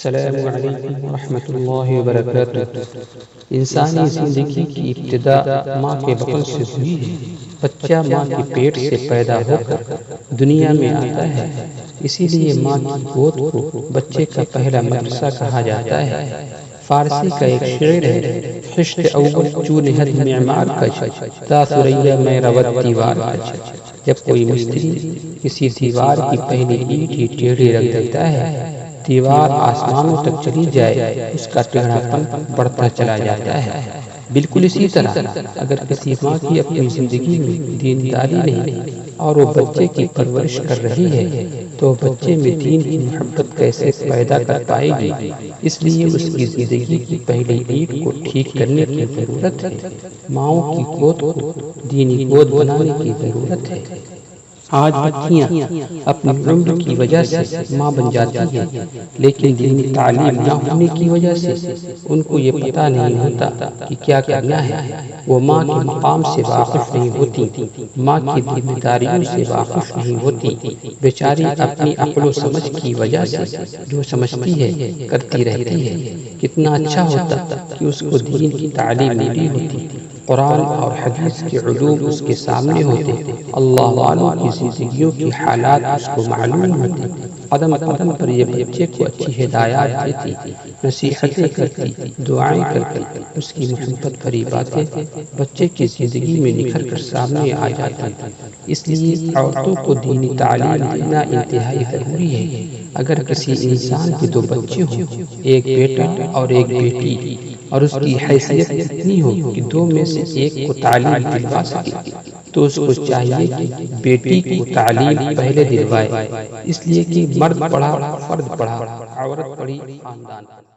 السلام علیکم ورحمۃ اللہ وبرکاتہ۔ انسانی زندگی کی ابتدا ماں کے بطن سے ہوئی ہے۔ بچہ ماں کے پیٹ سے پیدا ہو کر دنیا میں آتا ہے، اسی لیے ماں کی گود کو بچے کا پہلا مدرسہ کہا جاتا ہے۔ فارسی کا ایک شعر ہے، خشت اول چو نہد معمار کش، تا ثریا میں رود دیوار کش۔ جب کوئی مستری کسی دیوار کی پہلی اینٹ ہی ٹیڑھی رکھ دیتا ہے، دیوار آسمانوں تک چلی جائے، اس کا ٹیڑھا پن بڑھتا چلا جاتا ہے۔ بالکل اسی طرح اگر کسی ماں کی اپنی زندگی میں دینداری نہیں اور وہ بچے کی پرورش کر رہی ہے تو بچے میں دین کی محبت کیسے پیدا کر پائے گی؟ اس لیے اس کی زندگی کی پہلی اینٹ کو ٹھیک کرنے کی ضرورت ہے۔ ماؤں کی گود کو دینی گود بنانے کی ضرورت ہے۔ آج بچیاں اپنی عمر کی وجہ سے ماں بن جاتی ہیں، لیکن دینی تعلیم نہ ہونے کی وجہ سے ان کو یہ پتہ نہیں ہوتا کہ کیا کرنا ہے۔ وہ ماں کے مقام سے واقف نہیں ہوتی، ماں کی ذمہ داریوں سے واقف نہیں ہوتی۔ بیچاری اپنی عقل و سمجھ کی وجہ سے جو سمجھتی ہے کرتی رہتی ہے۔ کتنا اچھا ہوتا کہ اس کو دین کی تعلیم ملی ہوتی، قرآن اور حدیث کے علوم اس کے سامنے ہوتے، اللہ والوں کی زندگیوں کی حالات اس کو معلوم ہوتی، قدم قدم پر یہ بچے کو اچھی ہدایات دیتی، نصیحتیں کرتی، دعائیں کرتی، اس کی محبت بھری باتیں بچے کی زندگی میں نکھر کر سامنے آ جاتی۔ اس لیے عورتوں کو دینی تعلیم دینا انتہائی ضروری ہے۔ اگر کسی انسان کے دو بچے ہوں، ایک بیٹا اور ایک بیٹی، اور اس کی حیثیت اتنی ہو کہ دو میں سے ایک کو تعلیم دلوا سکے، تو اس کو چاہیے کہ بیٹی کو تعلیم پہلے دلوائے، اس لیے کہ مرد پڑھا فرد پڑھا، عورت پڑھی خاندان۔